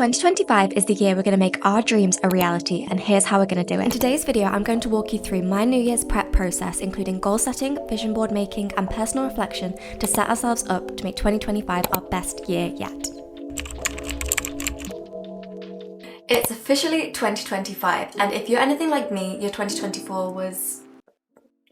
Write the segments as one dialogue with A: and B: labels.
A: 2025 is the year we're going to make our dreams a reality, and here's how we're going to do it. In today's video, I'm going to walk you through my New Year's prep process, including goal setting, vision board making, and personal reflection to set ourselves up to make 2025 our best year yet. It's officially 2025, and if you're anything like me, your 2024 was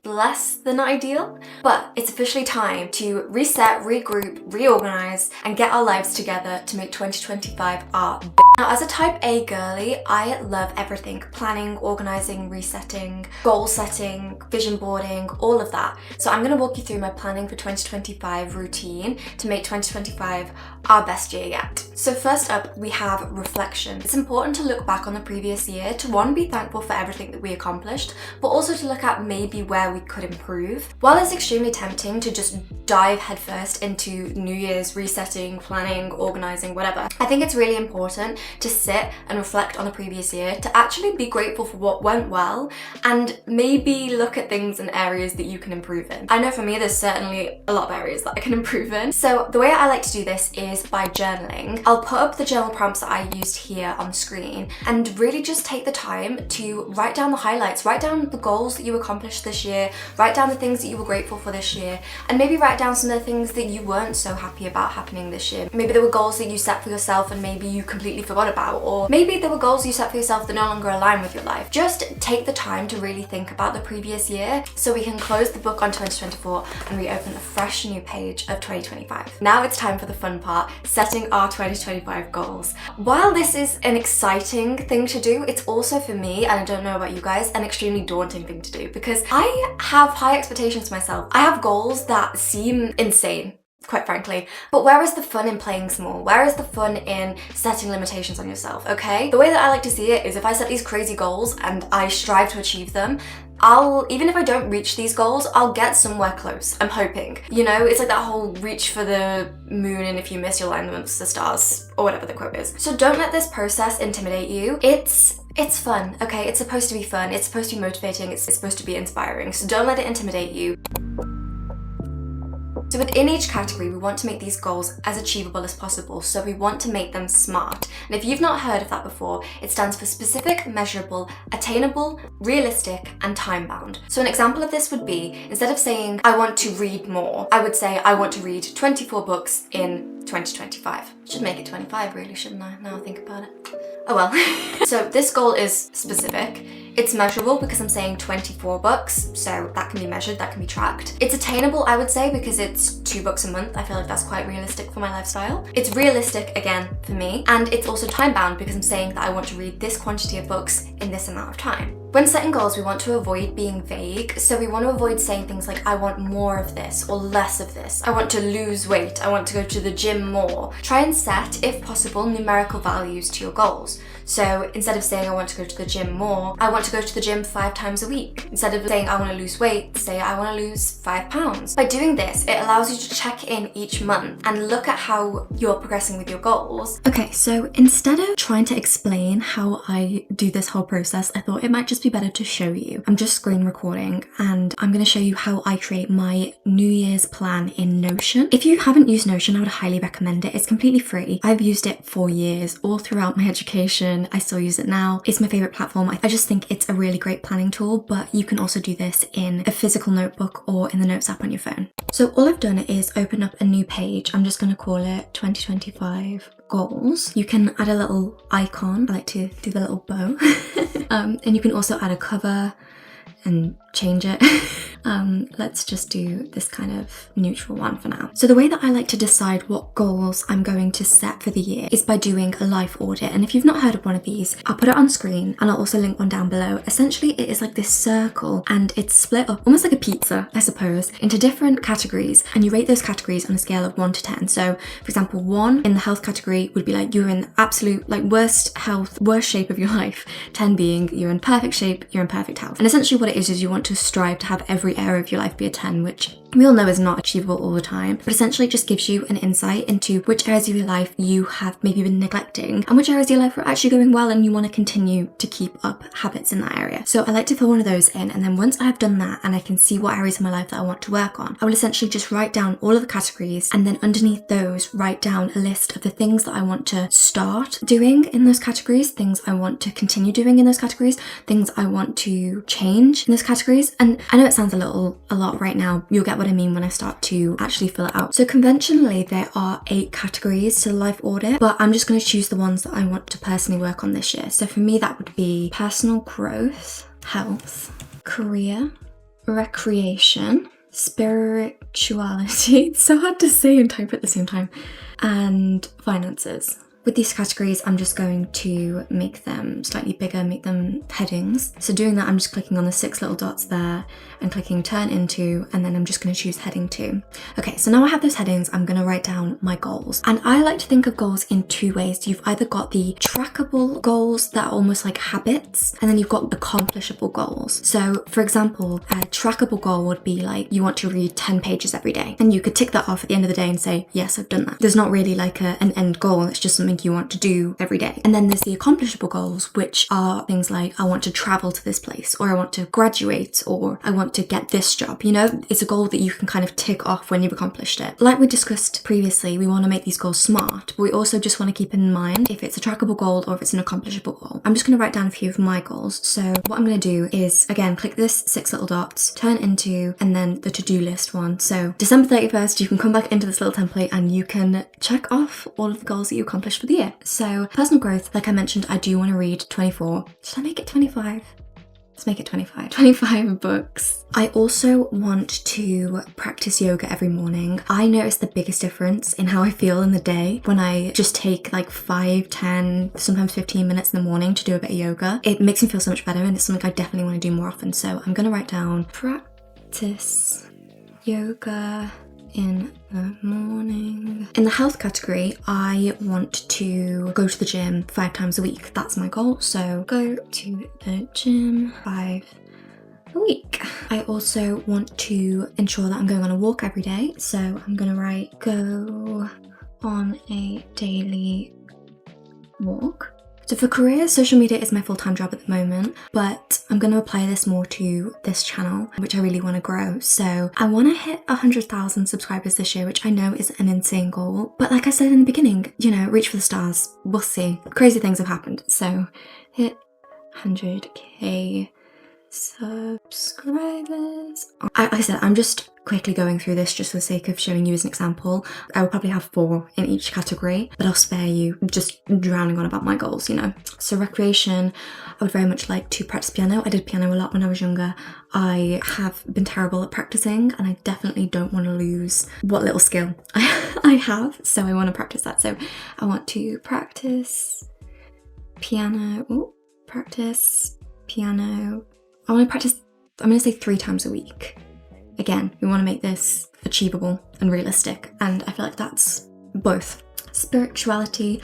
A: less than ideal, but it's officially time to reset, regroup, reorganize, and get our lives together to make 2025 our Now, as a type A girly, I love everything: planning, organizing, resetting, goal setting, vision boarding, all of that. So I'm going to walk you through my planning for 2025 routine to make 2025 our best year yet. So first up, we have reflection. It's important to look back on the previous year to, one, be thankful for everything that we accomplished, but also to look at maybe where we could improve. While it's extremely tempting to just dive headfirst into New Year's resetting, planning, organizing, whatever, I think it's really important to sit and reflect on the previous year, to actually be grateful for what went well, and maybe look at things and areas that you can improve in. I know for me, there's certainly a lot of areas that I can improve in. So the way I like to do this is by journaling. I'll put up the journal prompts that I used here on the screen and really just take the time to write down the highlights, write down the goals that you accomplished this year, write down the things that you were grateful for this year, and maybe write down some of the things that you weren't so happy about happening this year. Maybe there were goals that you set for yourself and maybe you completely forgot about, or maybe there were goals you set for yourself that no longer align with your life. Just take the time to really think about the previous year so we can close the book on 2024 and reopen a fresh new page of 2025. Now it's time for the fun part, setting our 2025 goals. While this is an exciting thing to do, it's also, for me, and I don't know about you guys, an extremely daunting thing to do, because I have high expectations for myself. I have goals that seem insane, quite frankly. But where is the fun in playing small? Where is the fun in setting limitations on yourself, okay? The way that I like to see it is, if I set these crazy goals and I strive to achieve them, even if I don't reach these goals, I'll get somewhere close. I'm hoping. You know, it's like that whole reach for the moon and if you miss, you'll land amongst the stars, or whatever the quote is. So don't let this process intimidate you. It's fun, okay? It's supposed to be fun. It's supposed to be motivating. It's supposed to be inspiring. So don't let it intimidate you. So within each category, we want to make these goals as achievable as possible, so we want to make them SMART. And if you've not heard of that before, it stands for specific, measurable, attainable, realistic, and time-bound. So an example of this would be, instead of saying, I want to read more, I would say, I want to read 24 books in 2025. Should make it 25 really, shouldn't I? Now I think about it. Oh well. So this goal is specific. It's measurable because I'm saying 24 books, so that can be measured, that can be tracked. It's attainable, I would say, because it's 2 books a month. I feel like that's quite realistic for my lifestyle. It's realistic, again, for me. And it's also time-bound because I'm saying that I want to read this quantity of books in this amount of time. When setting goals, we want to avoid being vague, so we want to avoid saying things like, I want more of this or less of this. I want to lose weight. I want to go to the gym more. Try and set, if possible, numerical values to your goals. So instead of saying I want to go to the gym more, I want to go to the gym 5 times a week. Instead of saying I want to lose weight, say I want to lose 5 pounds. By doing this, it allows you to check in each month and look at how you're progressing with your goals. Okay, so instead of trying to explain how I do this whole process, I thought it might just be better to show you. I'm just screen recording and I'm going to show you how I create my New Year's plan in Notion. If you haven't used Notion, I would highly recommend it. It's completely free. I've used it for years, all throughout my education. I still use it now. It's my favorite platform. I just think it's a really great planning tool, but you can also do this in a physical notebook or in the Notes app on your phone. So all I've done is open up a new page. I'm just going to call it 2025 goals. You can add a little icon. I like to do the little bow. And you can also add a cover and change it. Let's just do this kind of neutral one for now. So the way that I like to decide what goals I'm going to set for the year is by doing a life audit. And if you've not heard of one of these, I'll put it on screen and I'll also link one down below. Essentially, it is like this circle and it's split up almost like a pizza, I suppose, into different categories. And you rate those categories on a scale of 1 to 10. So for example, 1 in the health category would be like you're in absolute like worst health, worst shape of your life. 10 being you're in perfect shape, you're in perfect health. And essentially what it is you want to strive to have every area of your life be a 10, which we all know is not achievable all the time, but essentially it just gives you an insight into which areas of your life you have maybe been neglecting and which areas of your life are actually going well and you want to continue to keep up habits in that area. So I like to fill one of those in, and then once I have done that and I can see what areas of my life that I want to work on, I will essentially just write down all of the categories, and then underneath those write down a list of the things that I want to start doing in those categories, things I want to continue doing in those categories, things I want to change in those categories. And I know it sounds a lot right now. You'll get what I mean when I start to actually fill it out. So conventionally there are 8 categories to the life audit, but I'm just going to choose the ones that I want to personally work on this year. So for me that would be personal growth, health, career, recreation, spirituality, it's so hard to say and type at the same time, and finances. With these categories, I'm just going to make them slightly bigger, make them headings. So doing that, I'm just clicking on the 6 little dots there and clicking turn into, and then I'm just going to choose heading 2. Okay, so now I have those headings, I'm going to write down my goals. And I like to think of goals in 2 ways. You've either got the trackable goals that are almost like habits, and then you've got accomplishable goals. So for example, a trackable goal would be like you want to read 10 pages every day, and you could tick that off at the end of the day and say, yes, I've done that. There's not really like an end goal, it's just something you want to do every day. And then there's the accomplishable goals, which are things like I want to travel to this place, or I want to graduate, or I want to get this job. You know, it's a goal that you can kind of tick off when you've accomplished it. Like we discussed previously, we want to make these goals smart, but we also just want to keep in mind if it's a trackable goal or if it's an accomplishable goal. I'm just going to write down a few of my goals. So what I'm going to do is, again, click this 6 little dots, turn into, and then the to-do list one. So December 31st, you can come back into this little template and you can check off all of the goals that you accomplished for the year. So personal growth, like I mentioned, I do want to read 24. Should I make it 25? Let's make it 25. 25 books. I also want to practice yoga every morning. I notice the biggest difference in how I feel in the day when I just take like 5, 10, sometimes 15 minutes in the morning to do a bit of yoga. It makes me feel so much better, and it's something I definitely want to do more often. So I'm going to write down practice yoga in the morning. In the health category, I want to go to the gym 5 times a week. That's my goal. So go to the gym 5 a week. I also want to ensure that I'm going on a walk every day. So I'm going to write go on a daily walk. So for career, social media is my full-time job at the moment, but I'm going to apply this more to this channel, which I really want to grow. So I want to hit 100,000 subscribers this year, which I know is an insane goal. But like I said in the beginning, you know, reach for the stars. We'll see. Crazy things have happened. So hit 100k subscribers. Like I said, I'm just quickly going through this just for the sake of showing you as an example. I will probably have 4 in each category, but I'll spare you just drowning on about my goals, you know. So recreation, I would very much like to practice piano. I did piano a lot when I was younger. I have been terrible at practicing, and I definitely don't want to lose what little skill I have, so I want to practice that. So I want to practice piano. Practice piano. I want to practice, I'm going to say 3 times a week. Again, we want to make this achievable and realistic, and I feel like that's both. Spirituality,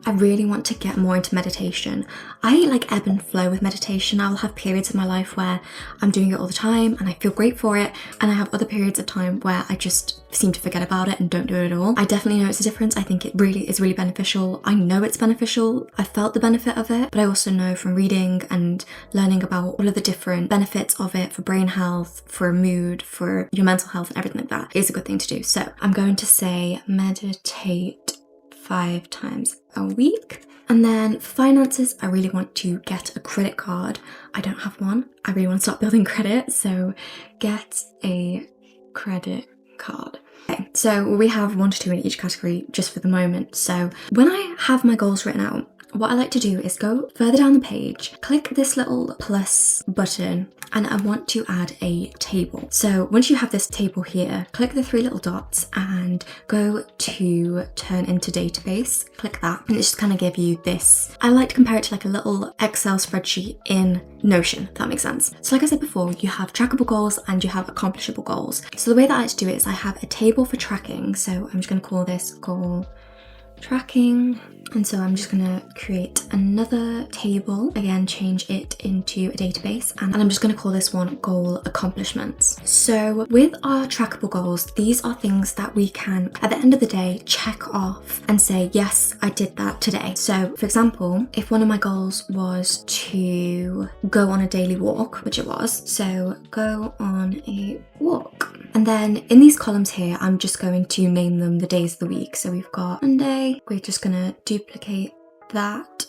A: I really want to get more into meditation. I like ebb and flow with meditation. I'll have periods in my life where I'm doing it all the time and I feel great for it, and I have other periods of time where I just seem to forget about it and don't do it at all. I definitely notice a difference. I think it really is really beneficial. I know it's beneficial. I felt the benefit of it, but I also know from reading and learning about all of the different benefits of it for brain health, for mood, for your mental health and everything like that is a good thing to do. So I'm going to say meditate 5 times a week. And then for finances, I really want to get a credit card. I don't have one. I really want to start building credit, so get a credit card. Okay, so we have 1 to 2 in each category just for the moment. So when I have my goals written out, what I like to do is go further down the page, click this little plus button, and I want to add a table. So once you have this table here, click the 3 little dots and go to turn into database. Click that, and it's just kind of give you this. I like to compare it to like a little Excel spreadsheet in Notion, if that makes sense. So like I said before, you have trackable goals and you have accomplishable goals. So the way that I like to do it is I have a table for tracking. So I'm just going to call this goal tracking. And so I'm just gonna create another table, again change it into a database, and I'm just gonna call this one goal accomplishments. So with our trackable goals, these are things that we can at the end of the day check off and say, yes, I did that today. So for example, if one of my goals was to go on a daily walk, which it was, so go on a walk. And then in these columns here, I'm just going to name them the days of the week. So we've got Monday, we're just gonna duplicate that.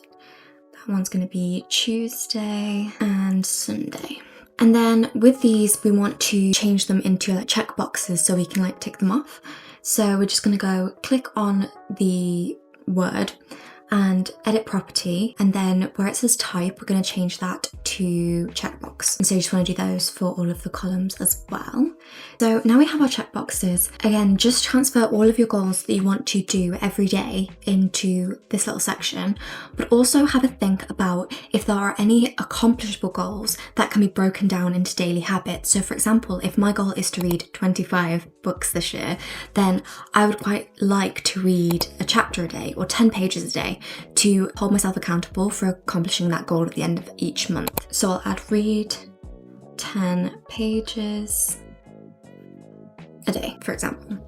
A: That one's gonna be Tuesday and Sunday. And then with these, we want to change them into like check boxes so we can like tick them off. So we're just gonna go click on the word and edit property, and then where it says type, we're going to change that to checkbox. And so you just want to do those for all of the columns as well. So now we have our checkboxes. Again, just transfer all of your goals that you want to do every day into this little section, but also have a think about if there are any accomplishable goals that can be broken down into daily habits. So for example, if my goal is to read 25 books this year, then I would quite like to read a chapter a day or 10 pages a day to hold myself accountable for accomplishing that goal at the end of each month. So I'll add read 10 pages a day, for example.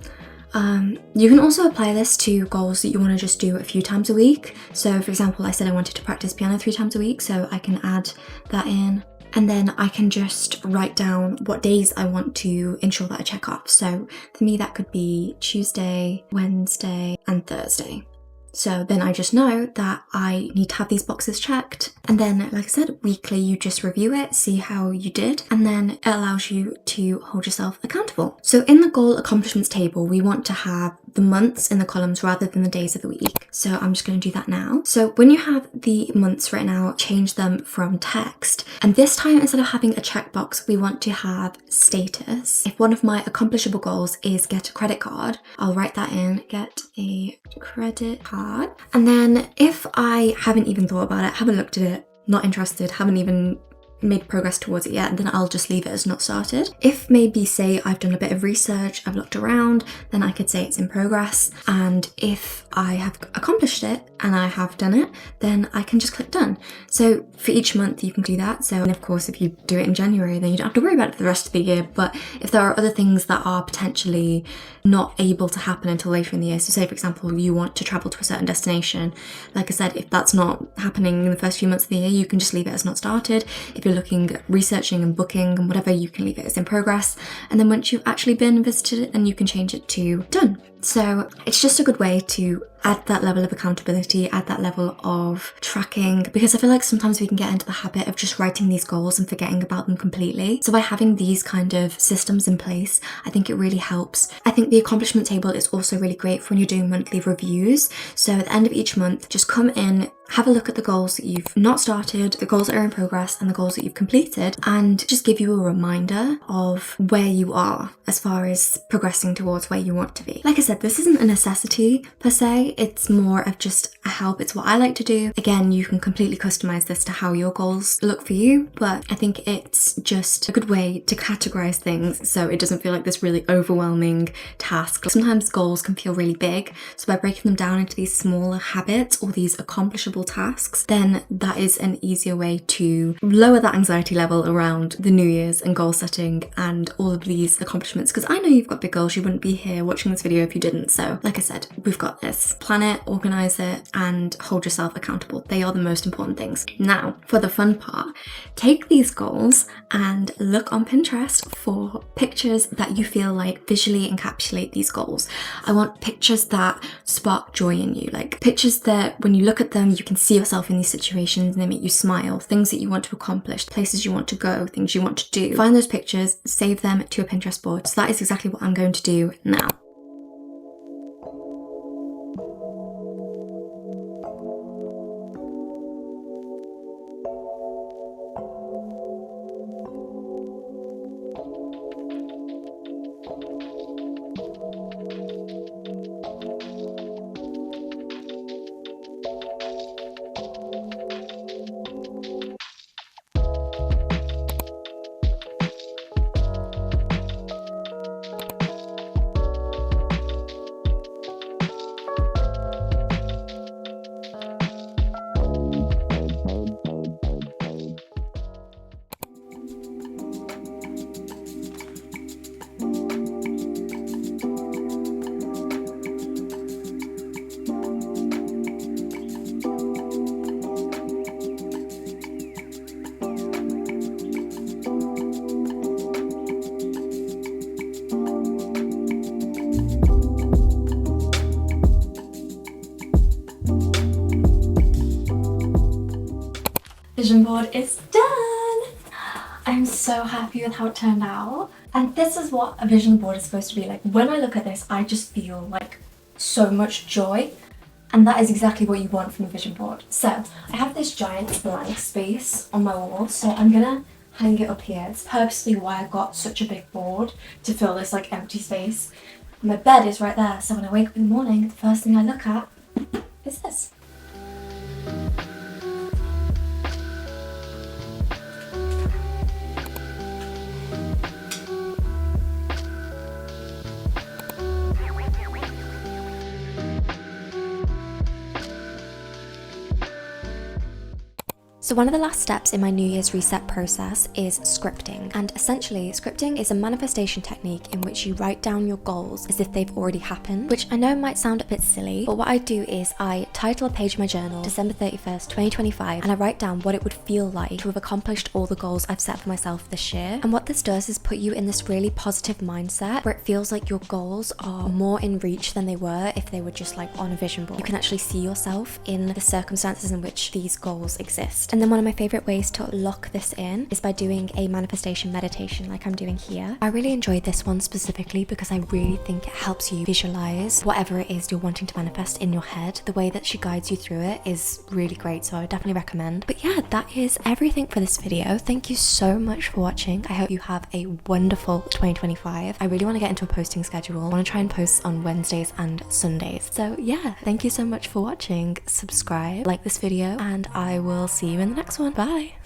A: You can also apply this to goals that you want to just do a few times a week. So for example, I said I wanted to practice piano 3 times a week, so I can add that in. And then I can just write down what days I want to ensure that I check off. So for me, that could be Tuesday, Wednesday, and Thursday. So then I just know that I need to have these boxes checked. And then, like I said, weekly you just review it, see how you did, and then it allows you to hold yourself accountable. So in the goal accomplishments table, we want to have the months in the columns rather than the days of the week. So I'm just going to do that now. So when you have the months written out, change them from text. And this time, instead of having a checkbox, we want to have status. If one of my accomplishable goals is get a credit card, I'll write that in, get a credit card. And then if I haven't even thought about it, haven't looked at it, not interested, haven't even made progress towards it yet, then I'll just leave it as not started. If maybe say I've done a bit of research, I've looked around, then I could say it's in progress. And if I have accomplished it and I have done it, then I can just click done. So for each month you can do that. So, and of course, if you do it in January, then you don't have to worry about it for the rest of the year. But if there are other things that are potentially not able to happen until later in the year, so say for example, you want to travel to a certain destination, like I said, if that's not happening in the first few months of the year, you can just leave it as not started. If you're looking at researching and booking and whatever, you can leave it as in progress. And then once you've actually been and visited it, then you can change it to done. So it's just a good way to add that level of accountability, add that level of tracking, because I feel like sometimes we can get into the habit of just writing these goals and forgetting about them completely. So by having these kind of systems in place, I think it really helps. I think the accomplishment table is also really great for when you're doing monthly reviews. So at the end of each month, just come in, have a look at the goals that you've not started, the goals that are in progress, and the goals that you've completed, and just give you a reminder of where you are as far as progressing towards where you want to be. Like I said, this isn't a necessity per se, it's more of just a help. It's what I like to do. Again, you can completely customize this to how your goals look for you, but I think it's just a good way to categorize things so it doesn't feel like this really overwhelming task. Sometimes goals can feel really big, so by breaking them down into these smaller habits or these accomplishable tasks, then that is an easier way to lower that anxiety level around the New Year's and goal setting and all of these accomplishments, because I know you've got big goals. You wouldn't be here watching this video if you didn't. So like I said, we've got this. Plan it, organize it, and hold yourself accountable. They are the most important things. Now, for the fun part, take these goals and look on Pinterest for pictures that you feel like visually encapsulate these goals. I want pictures that spark joy in you, like pictures that when you look at them, you can see yourself in these situations and they make you smile, things that you want to accomplish, places you want to go, things you want to do. Find those pictures, save them to a Pinterest board. So that is exactly what I'm going to do now. Vision board is done! I'm so happy with how it turned out. And this is what a vision board is supposed to be like. When I look at this, I just feel like so much joy. And that is exactly what you want from a vision board. So I have this giant blank space on my wall, so I'm gonna hang it up here. It's purposely why I got such a big board, to fill this like empty space. My bed is right there, so when I wake up in the morning, the first thing I look at is this. So one of the last steps in my New Year's reset process is scripting. And essentially, scripting is a manifestation technique in which you write down your goals as if they've already happened, which I know might sound a bit silly, but what I do is I title a page of my journal, December 31st, 2025, and I write down what it would feel like to have accomplished all the goals I've set for myself this year. And what this does is put you in this really positive mindset where it feels like your goals are more in reach than they were if they were just like on a vision board. You can actually see yourself in the circumstances in which these goals exist. And then one of my favorite ways to lock this in is by doing a manifestation meditation like I'm doing here. I really enjoyed this one specifically because I really think it helps you visualize whatever it is you're wanting to manifest in your head. The way that she guides you through it is really great, so I would definitely recommend. But yeah, that is everything for this video. Thank you so much for watching. I hope you have a wonderful 2025. I really want to get into a posting schedule. I want to try and post on Wednesdays and Sundays. So yeah, thank you so much for watching. Subscribe, like this video, and I will see you in the next one. Bye.